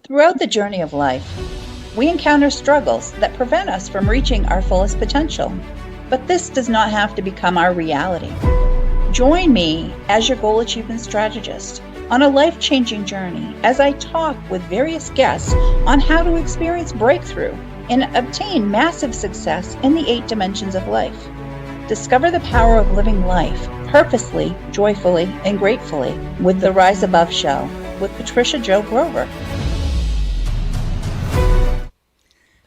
Throughout the journey of life, we encounter struggles that prevent us from reaching our fullest potential. But this does not have to become our reality. Join me as your goal achievement strategist on a life changing journey as I talk with various guests on how to experience breakthrough and obtain massive success in the 8 dimensions of life. Discover the power of living life purposely, joyfully, and gratefully with the Rise Above Show with Patricia Jo Grover.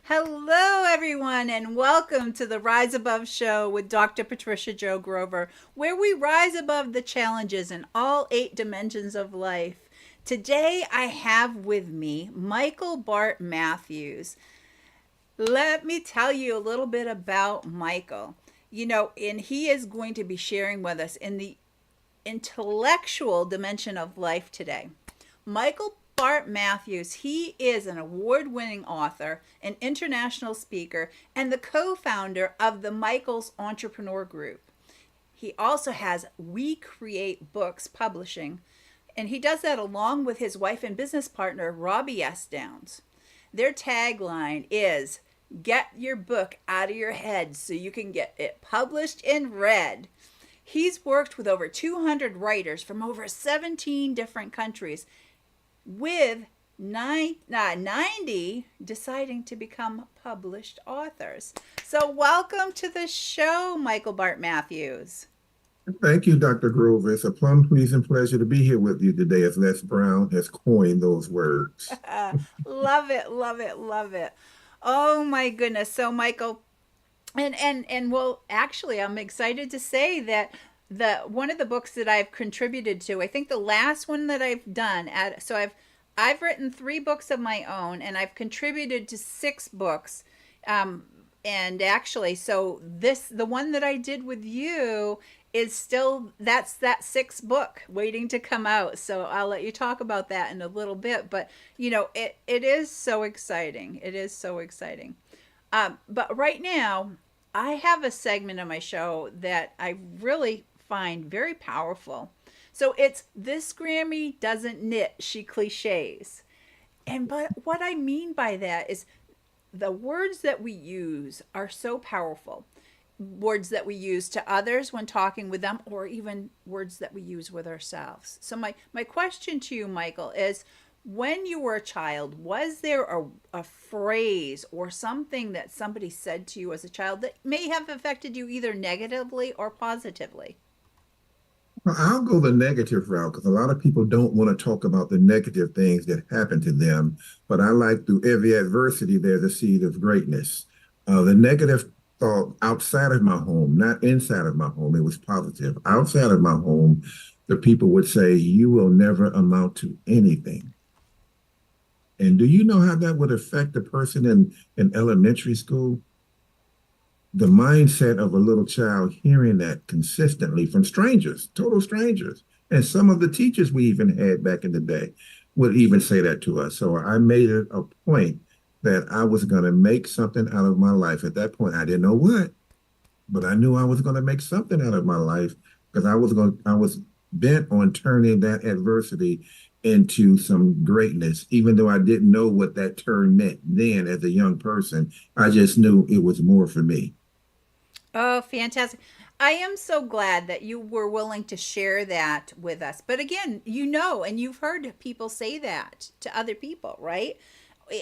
Hello, everyone, and welcome to the Rise Above Show with Dr. Patricia Jo Grover, where we rise above the challenges in all 8 dimensions of life. Today, I have with me Bart Mathews. Let me tell you a little bit about Michael. And he is going to be sharing with us in the intellectual dimension of life today. Bart Mathews, he is an award-winning author, an international speaker, and the co-founder of the Michael's Entrepreneur Group. He also has We Create Books Publishing, and he does that along with his wife and business partner, Robbie S. Downs. Their tagline is, "Get your book out of your head so you can get it published and read." He's worked with over 200 writers from over 17 different countries, with 90 deciding to become published authors. So welcome to the show, Bart Mathews. Thank you, Dr. Grover. It's a plum pleasing pleasure to be here with you today, as Les Brown has coined those words. Love it, love it, love it. Oh my goodness. So Michael, and well, actually, I'm excited to say that the one of the books that I've contributed to, I think the last one that I've done I've written 3 books of my own, and I've contributed to 6 books. And actually, so the one that I did with you is still, that's that 6th book waiting to come out. So I'll let you talk about that in a little bit, but it is so exciting. It is so exciting. But right now I have a segment of my show that I really find very powerful. So it's "This Grammy doesn't knit, she cliches." But what I mean by that is the words that we use are so powerful. Words that we use to others when talking with them, or even words that we use with ourselves. So my question to you, Michael, is, when you were a child, was there a phrase or something that somebody said to you as a child that may have affected you either negatively or positively? Well, I'll go the negative route because a lot of people don't want to talk about the negative things that happen to them. But I like, through every adversity, there's a seed of greatness. The negative thought outside of my home, not inside of my home, it was positive. Outside of my home, the people would say, "You will never amount to anything." And do you know how that would affect a person in elementary school? The mindset of a little child hearing that consistently from strangers, total strangers. And some of the teachers we even had back in the day would even say that to us. So I made it a point that I was going to make something out of my life. At that point, I didn't know what, but I knew I was going to make something out of my life, because I was bent on turning that adversity into some greatness, even though I didn't know what that term meant then as a young person. I just knew it was more for me. Oh, fantastic. I am so glad that you were willing to share that with us. But again, and you've heard people say that to other people, right?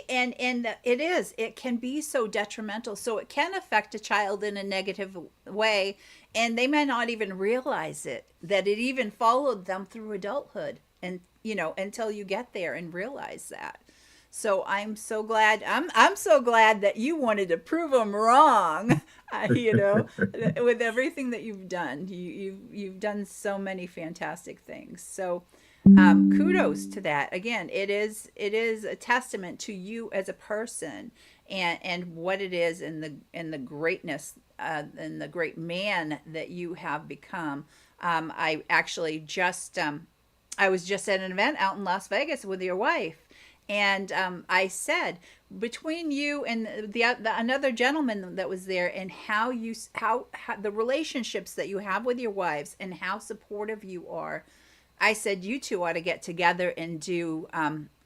And it can be so detrimental. So it can affect a child in a negative way, and they may not even realize that it even followed them through adulthood, and until you get there and realize that. So I'm so glad. I'm so glad that you wanted to prove them wrong. With everything that you've done, you've done so many fantastic things. So kudos to that. Again, it is a testament to you as a person, and what it is, and the greatness, and the great man that you have become. I actually just I was just at an event out in Las Vegas with your wife, and I said, between you and the another gentleman that was there, and how the relationships that you have with your wives and how supportive you are, I said you two ought to get together and do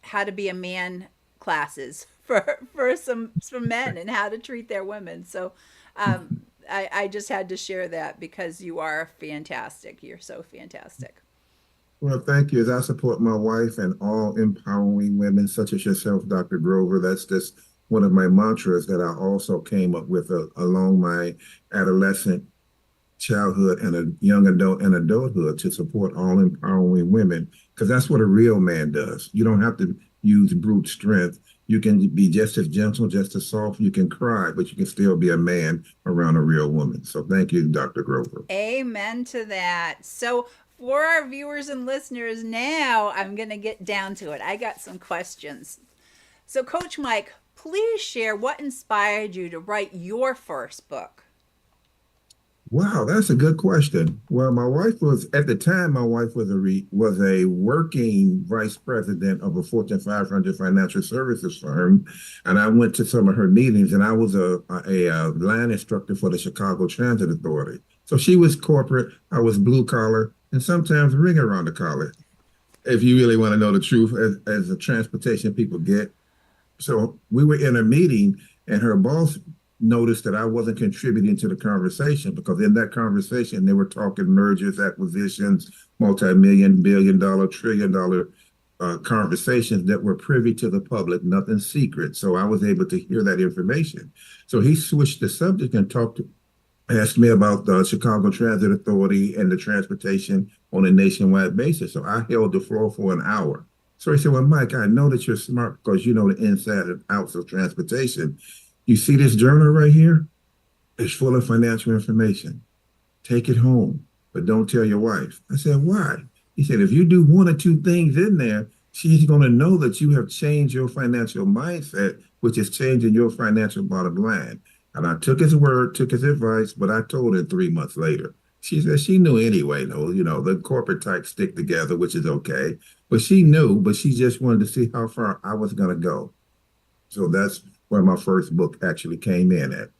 how to be a man classes for some men and how to treat their women. So I just had to share that because you are fantastic. You're so fantastic. Well, thank you. As I support my wife and all empowering women such as yourself, Dr. Grover, that's just one of my mantras that I also came up with along my adolescent childhood and a young adult and adulthood to support all empowering women, because that's what a real man does. You don't have to use brute strength. You can be just as gentle, just as soft. You can cry, but you can still be a man around a real woman. So thank you, Dr. Grover. Amen to that. So, for our viewers and listeners, now I'm going to get down to it. I got some questions. So, Coach Mike, please share what inspired you to write your first book. Wow, that's a good question. Well, my wife was at the time. My wife was a working vice president of a Fortune 500 financial services firm, and I went to some of her meetings. And I was a line instructor for the Chicago Transit Authority. So she was corporate, I was blue collar, and sometimes ring around the collar. If you really want to know the truth, as the transportation people get. So we were in a meeting, and her boss noticed that I wasn't contributing to the conversation, because in that conversation they were talking mergers, acquisitions, multi-million, billion-dollar, trillion-dollar conversations that were privy to the public, nothing secret. So I was able to hear that information. So he switched the subject and asked me about the Chicago Transit Authority and the transportation on a nationwide basis. So I held the floor for an hour. So he said, well, Mike, I know that you're smart because you know the inside and outs of transportation. You see this journal right here? It's full of financial information. Take it home, but don't tell your wife. I said, why? He said, if you do one or two things in there, she's going to know that you have changed your financial mindset, which is changing your financial bottom line. And I took his word, took his advice, but I told her 3 months later. She said she knew anyway, though, the corporate types stick together, which is okay. But she knew, but she just wanted to see how far I was going to go. So that's where my first book actually came in at.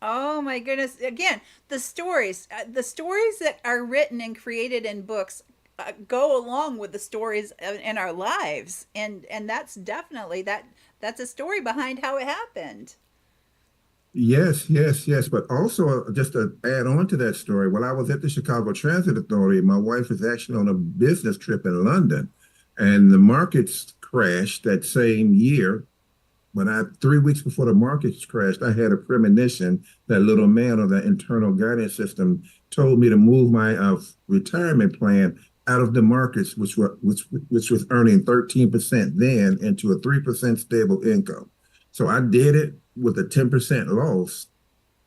Oh my goodness. Again, the stories that are written and created in books go along with the stories in our lives. And that's definitely that's a story behind how it happened. Yes, yes, yes. But also, just to add on to that story, while I was at the Chicago Transit Authority, my wife was actually on a business trip in London, and the markets crashed that same year. But 3 weeks before the markets crashed, I had a premonition that little man on the internal guidance system told me to move my retirement plan out of the markets, which was earning 13% then, into a 3% stable income. So I did it with a 10% loss.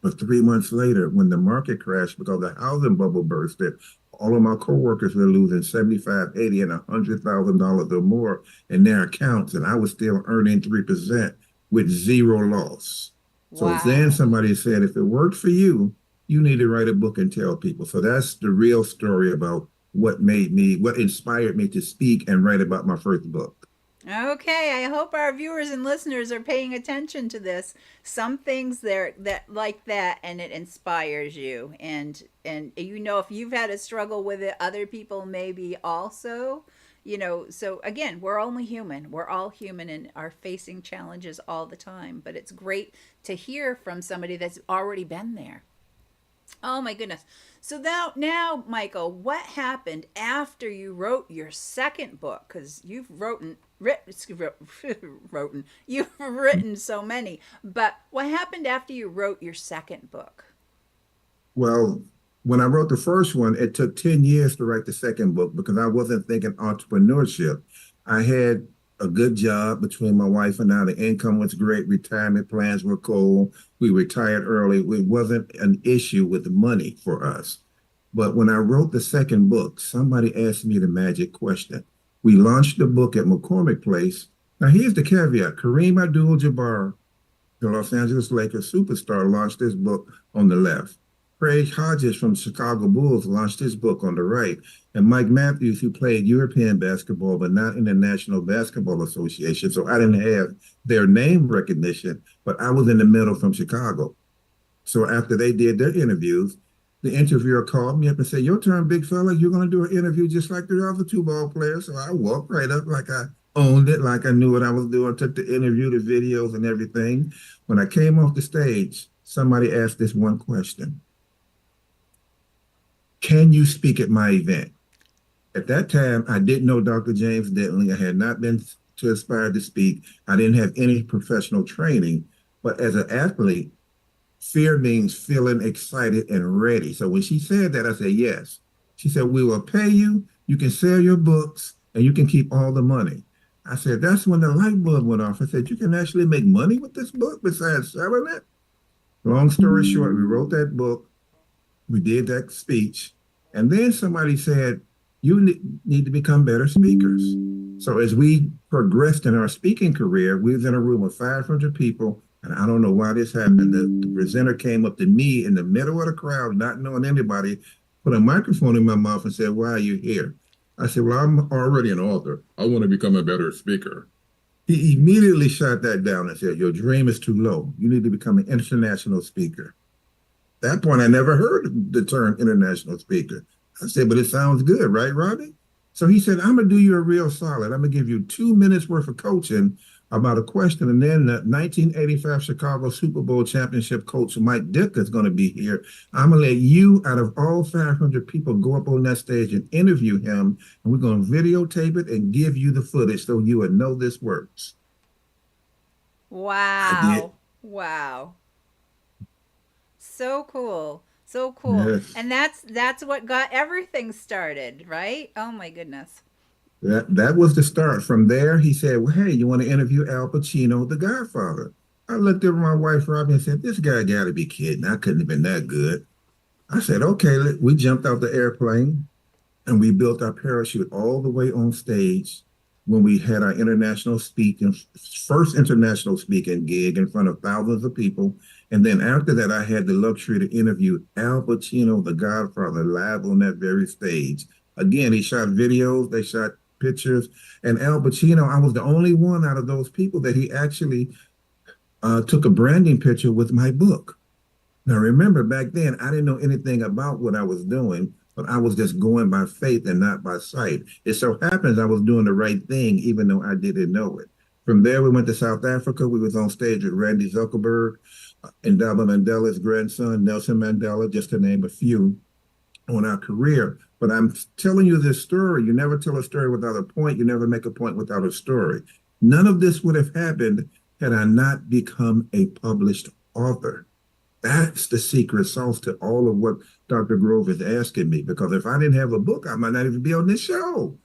But 3 months later, when the market crashed because the housing bubble bursted, all of my coworkers were losing $75, $80, and $100,000 or more in their accounts, and I was still earning 3% with zero loss. So then Wow. somebody said, if it worked for you, you need to write a book and tell people. So that's the real story about what inspired me to speak and write about my first book. Okay, I hope our viewers and listeners are paying attention to this. Some things there that like that, and it inspires you. And if you've had a struggle with it, other people maybe also. So again, we're only human. We're all human and are facing challenges all the time. But it's great to hear from somebody that's already been there. Oh my goodness. So now, Michael, what happened after you wrote your second book? Because you've written so many. But what happened after you wrote your second book? Well, when I wrote the first one, it took 10 years to write the second book because I wasn't thinking entrepreneurship. I had a good job between my wife and I. The income was great. Retirement plans were cool. We retired early. It wasn't an issue with the money for us. But when I wrote the second book, somebody asked me the magic question. We launched the book at McCormick Place. Now, here's the caveat. Kareem Abdul-Jabbar, the Los Angeles Lakers superstar, launched this book on the left. Craig Hodges from Chicago Bulls launched his book on the right. And Mike Mathews, who played European basketball, but not in the National Basketball Association. So I didn't have their name recognition, but I was in the middle from Chicago. So after they did their interviews, the interviewer called me up and said, your turn, big fella. You're going to do an interview just like the other two ball players. So I walked right up like I owned it like I knew what I was doing, took the interview, the videos, and everything. When I came off the stage, somebody asked this one question: can you speak at my event? At that time, I didn't know Dr. James Dentley. I had not been to aspire to speak. I didn't have any professional training. But as an athlete, fear means feeling excited and ready. So when she said that, I said, yes. She said, we will pay you. You can sell your books and you can keep all the money. I said, that's when the light bulb went off. I said, you can actually make money with this book besides selling it? Long story short, we wrote that book. We did that speech. And then somebody said, you need to become better speakers. So as we progressed in our speaking career, we was in a room of 500 people. And I don't know why this happened. The presenter came up to me in the middle of the crowd, not knowing anybody, put a microphone in my mouth and said, why are you here? I said, well, I'm already an author. I want to become a better speaker. He immediately shot that down and said, your dream is too low. You need to become an international speaker. At that point, I never heard the term international speaker. I said, but it sounds good, right, Robbie? So he said, I'm going to do you a real solid. I'm going to give you 2 minutes worth of coaching about a question. And then the 1985 Chicago Super Bowl championship coach, Mike Ditka, is going to be here. I'm going to let you, out of all 500 people, go up on that stage and interview him. And we're going to videotape it and give you the footage so you would know this works. I did. Wow. Wow. So cool. So cool. Yes. And that's what got everything started, right? Oh my goodness. That was the start. From there, he said, well, hey, you want to interview Al Pacino, the Godfather? I looked at my wife, Robbie, and said, this guy got to be kidding. I couldn't have been that good. I said, okay, we jumped out the airplane and we built our parachute all the way on stage when we had our first international speaking gig in front of thousands of people. And then after that, I had the luxury to interview Al Pacino, the Godfather, live on that very stage. Again, he shot videos, they shot pictures, and Al Pacino, I was the only one out of those people that he actually took a branding picture with my book. Now, remember, back then, I didn't know anything about what I was doing, but I was just going by faith and not by sight. It so happens I was doing the right thing, even though I didn't know it. From there, we went to South Africa. We was on stage with Randy Zuckerberg and Nelson Mandela's grandson, Nelson Mandela, just to name a few, on our career. But I'm telling you this story. You never tell a story without a point. You never make a point without a story. None of this would have happened had I not become a published author. That's the secret sauce to all of what Dr. Grove is asking me, because if I didn't have a book, I might not even be on this show.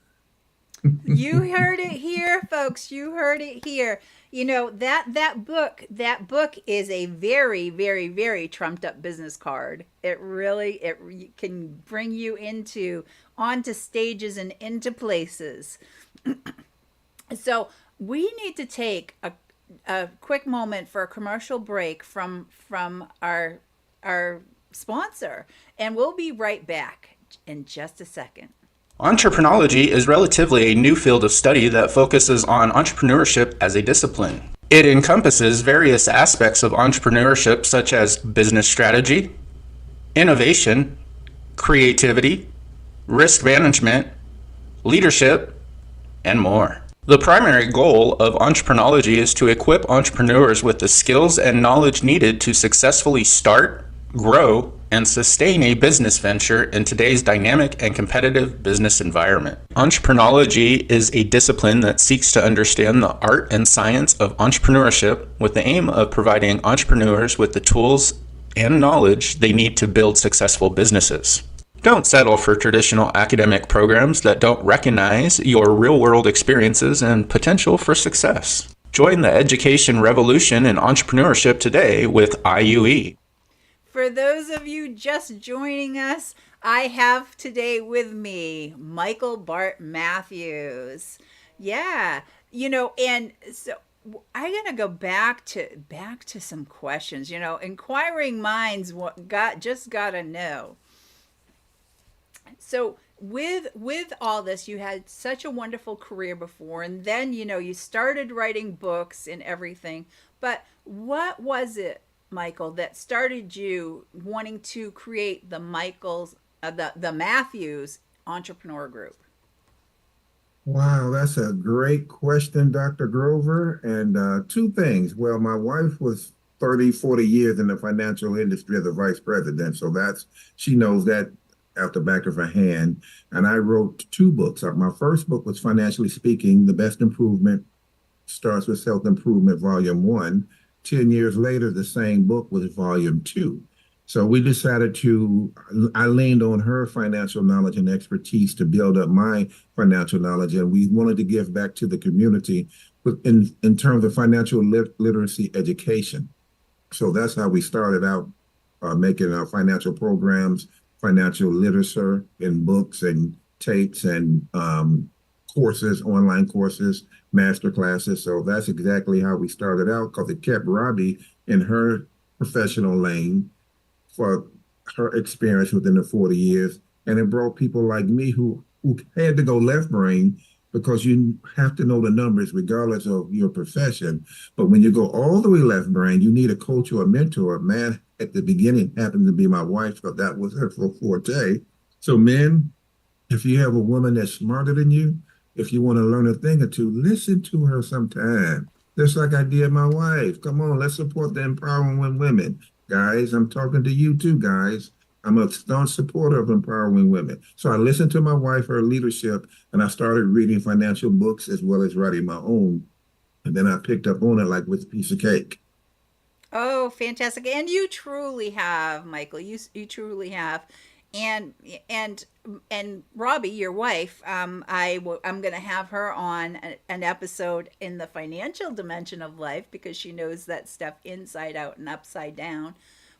You heard it here, folks. You heard it here. You know, that book is a very, very, very trumped up business card. It can bring you onto stages and into places. So we need to take a quick moment for a commercial break from our sponsor, and we'll be right back in just a second. Entrepreneurology is relatively a new field of study that focuses on entrepreneurship as a discipline. It encompasses various aspects of entrepreneurship such as business strategy, innovation, creativity, risk management, leadership, and more. The primary goal of entrepreneurology is to equip entrepreneurs with the skills and knowledge needed to successfully start, grow, and sustain a business venture in today's dynamic and competitive business environment. Entrepreneurology is a discipline that seeks to understand the art and science of entrepreneurship with the aim of providing entrepreneurs with the tools and knowledge they need to build successful businesses. Don't settle for traditional academic programs that don't recognize your real-world experiences and potential for success. Join the education revolution in entrepreneurship today with IUE. For those of you just joining us, I have today with me Michael Bart Mathews. Yeah, and so I'm gonna go back to some questions. Inquiring minds gotta know. So with all this, you had such a wonderful career before, and then you started writing books and everything. But what was it, Michael, that started you wanting to create the Mathews Entrepreneur Group? Wow, that's a great question, Dr. Grover. And two things. Well, my wife was 30, 40 years in the financial industry as a vice president. So she knows that out the back of her hand. And I wrote two books. My first book was Financially Speaking, The Best Improvement Starts with Self-Improvement, Volume 1. 10 years later, the same book was Volume 2. So we decided I leaned on her financial knowledge and expertise to build up my financial knowledge. And we wanted to give back to the community in terms of financial literacy education. So that's how we started out making our financial programs, financial literature in books and tapes and courses, online courses, master classes. So that's exactly how we started out because it kept Robbie in her professional lane for her experience within the 40 years. And it brought people like me who had to go left brain because you have to know the numbers regardless of your profession. But when you go all the way left brain, you need a coach or a mentor. Man, at the beginning happened to be my wife, but that was her forte. So men, if you have a woman that's smarter than you, if you want to learn a thing or two, listen to her sometime. Just like I did my wife. Come on, let's support the empowering women. Guys, I'm talking to you too, guys. I'm a staunch supporter of empowering women. So I listened to my wife, her leadership, and I started reading financial books as well as writing my own. And then I picked up on it like with a piece of cake. Oh, fantastic. And you truly have, Michael. You truly have. And and and Robbie, your wife, I'm going to have her on an episode in the financial dimension of life because she knows that stuff inside out and upside down.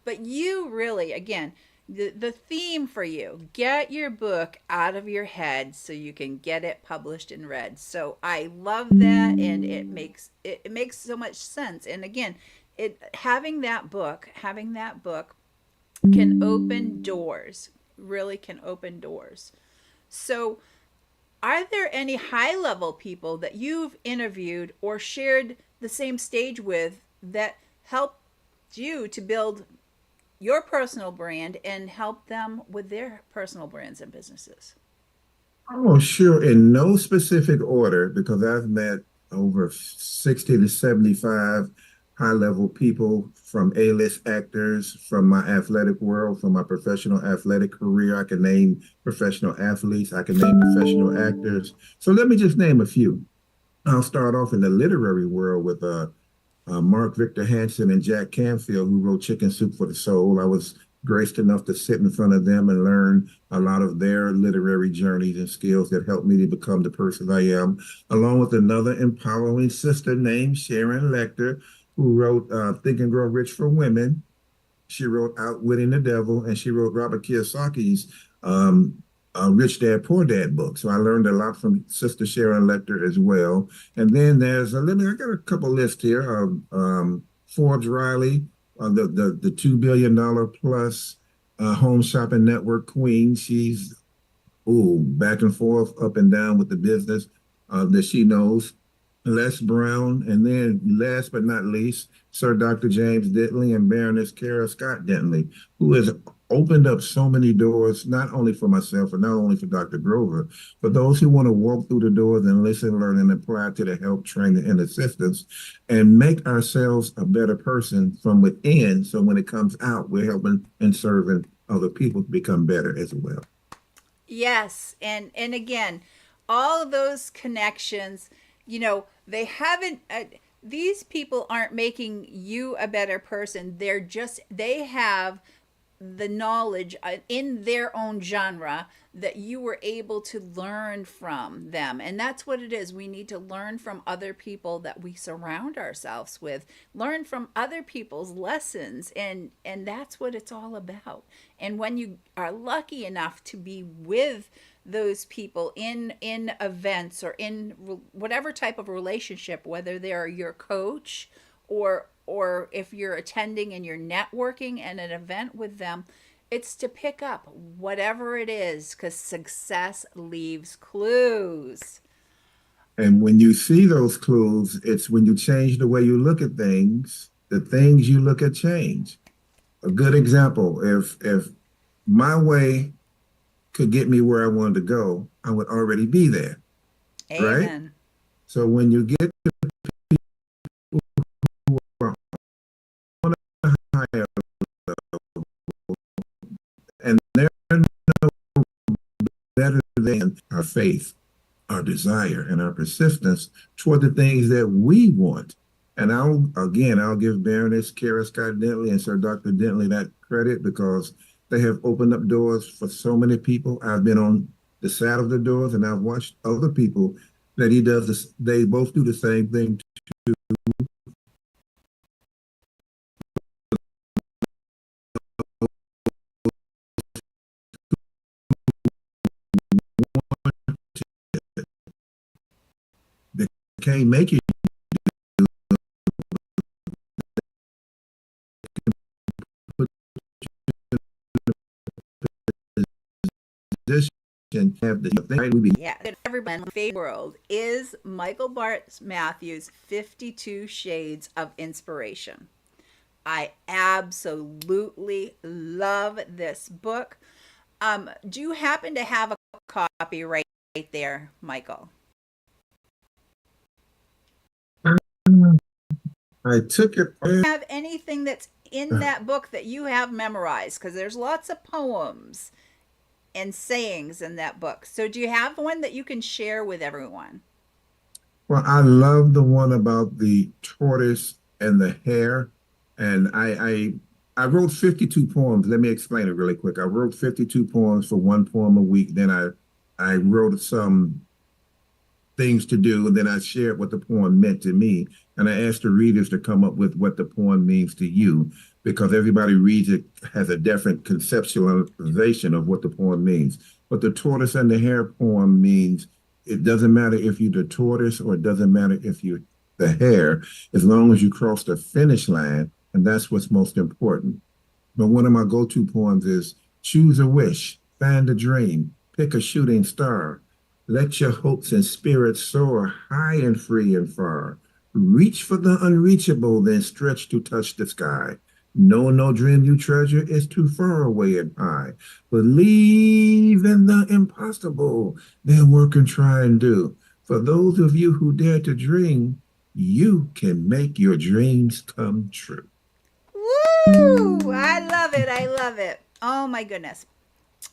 But you really, again, the theme for you, get your book out of your head so you can get it published and read. So I love that, and it makes so much sense. And again, it having that book can open doors, really can open doors. So are there any high level people that you've interviewed or shared the same stage with that helped you to build your personal brand and help them with their personal brands and businesses? Oh, sure. In no specific order, because I've met over 60 to 75 high level people from A-list actors, from my athletic world, from my professional athletic career. I can name professional athletes, I can name professional actors. So let me just name a few. I'll start off in the literary world with Mark Victor Hansen and Jack Canfield, who wrote Chicken Soup for the Soul. I was graced enough to sit in front of them and learn a lot of their literary journeys and skills that helped me to become the person I am, along with another empowering sister named Sharon Lecter, who wrote Think and Grow Rich for Women. She wrote Outwitting the Devil, and she wrote Robert Kiyosaki's Rich Dad, Poor Dad book. So I learned a lot from Sister Sharon Lecter as well. And then there's I got a couple lists here of Forbes Riley, the $2 billion plus home shopping network queen. She's back and forth, up and down with the business that she knows. Les Brown, and then last but not least, Sir Dr. James Dentley and Baroness Kara Scott Dentley, who has opened up so many doors, not only for myself and not only for Dr. Grover, but those who want to walk through the doors and listen, learn, and apply to the help, training, and assistance, and make ourselves a better person from within. So when it comes out, we're helping and serving other people to become better as well. Yes, and again, all of those connections, they haven't these people aren't making you a better person. They have the knowledge in their own genre that you were able to learn from them. And that's what it is. We need to learn from other people that we surround ourselves with, learn from other people's lessons. And that's what it's all about. And when you are lucky enough to be with those people in events or in whatever type of relationship, whether they're your coach or if you're attending and you're networking at an event with them, it's to pick up whatever it is, because success leaves clues. And when you see those clues, it's when you change the way you look at things, the things you look at change. A good example, if my way could get me where I wanted to go, I would already be there. right? Amen. So when you get to a higher and they're no better than our faith, our desire, and our persistence toward the things that we want. And I'll give Baroness Kara Scott Dentley and Sir Dr. Dentley that credit because they have opened up doors for so many people. I've been on the side of the doors and I've watched other people that he does this, they both do the same thing. They can't make it put position have the thing we be Yeah, everyone's favorite world is Michael Bart Mathews' 52 Shades of Inspiration. I absolutely love this book. Do you happen to have a copy right there, Michael? I took it. Have anything that's in that book that you have memorized? Because there's lots of poems and sayings in that book. So do you have one that you can share with everyone? Well, I love the one about the tortoise and the hare. And I wrote 52 poems. Let me explain it really quick. I wrote 52 poems for one poem a week. Then I wrote some things to do, and then I shared what the poem meant to me. And I asked the readers to come up with what the poem means to you, because everybody reads it has a different conceptualization of what the poem means. But the tortoise and the hare poem means it doesn't matter if you're the tortoise or it doesn't matter if you're the hare, as long as you cross the finish line, and that's what's most important. But one of my go-to poems is choose a wish, find a dream, pick a shooting star. Let your hopes and spirits soar high and free and far. Reach for the unreachable, then stretch to touch the sky. No dream you treasure is too far away and high. Believe in the impossible, then work and try and do. For those of you who dare to dream, you can make your dreams come true. Woo! I love it. I love it. Oh my goodness.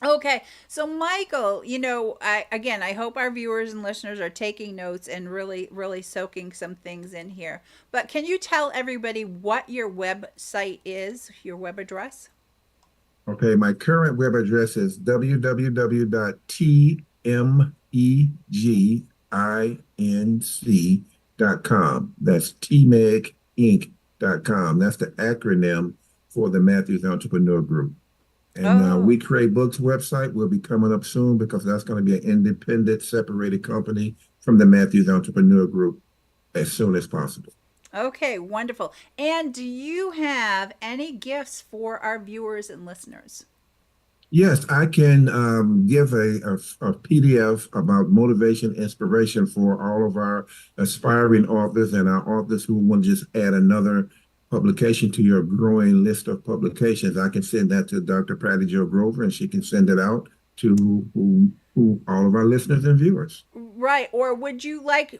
Okay, so Michael, I hope our viewers and listeners are taking notes and really, really soaking some things in here. But can you tell everybody what your website is, your web address? Okay, my current web address is www.tmeginc.com. That's tmeginc.com. That's the acronym for the Mathews Entrepreneur Group. And Oh, We Create Books website will be coming up soon because that's going to be an independent, separated company from the Mathews Entrepreneur Group as soon as possible. okay, wonderful. And do you have any gifts for our viewers and listeners? Yes, I can give a PDF about motivation, inspiration for all of our aspiring authors and our authors who want to just add another publication to your growing list of publications. I can send that to Dr. Patty Jo Grover, and she can send it out to all of our listeners and viewers. Right. Or would you like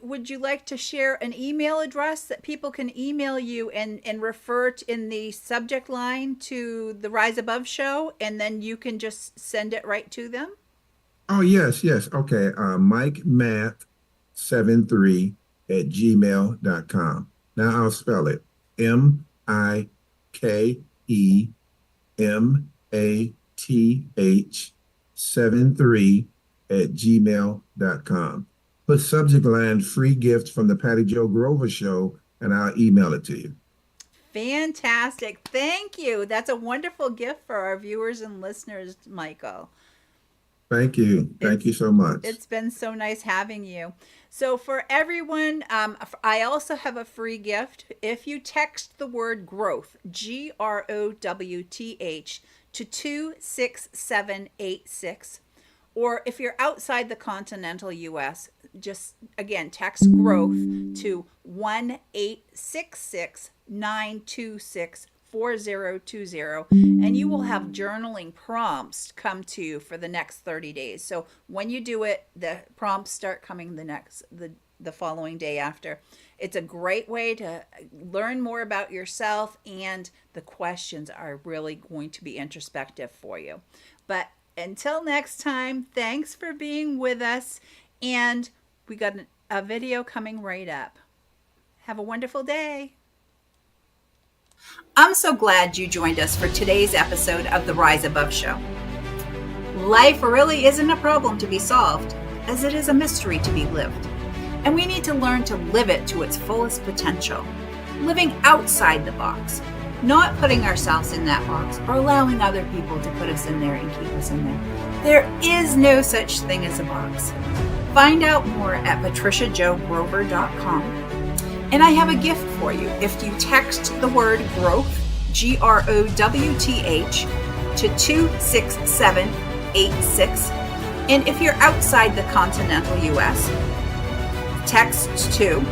to share an email address that people can email you and refer to in the subject line to the Rise Above show, and then you can just send it right to them? Oh, yes. Okay. Mike Math 73 at gmail.com. Now I'll spell it MikeMath 73 at gmail.com. Put subject line free gift from the Patty Jo Grover show, and I'll email it to you. Fantastic. Thank you. That's a wonderful gift for our viewers and listeners, Michael. Thank you. Thank It's you so much. it's been so nice having you. So for everyone, I also have a free gift. If you text the word growth, GROWTH, to 26786, or if you're outside the continental US, just again text growth to 1-866-926 4020, and you will have journaling prompts come to you for the next 30 days. So when you do it, the prompts start coming the following day after. It's a great way to learn more about yourself, and the questions are really going to be introspective for you. But until next time, thanks for being with us, and we got a video coming right up. Have a wonderful day. I'm so glad you joined us for today's episode of the Rise Above Show. Life really isn't a problem to be solved, as it is a mystery to be lived. And we need to learn to live it to its fullest potential, living outside the box, not putting ourselves in that box or allowing other people to put us in there and keep us in there. There is no such thing as a box. Find out more at patriciajogrover.com. And I have a gift for you. If you text the word growth, GROWTH, to 26786, and if you're outside the continental US, text to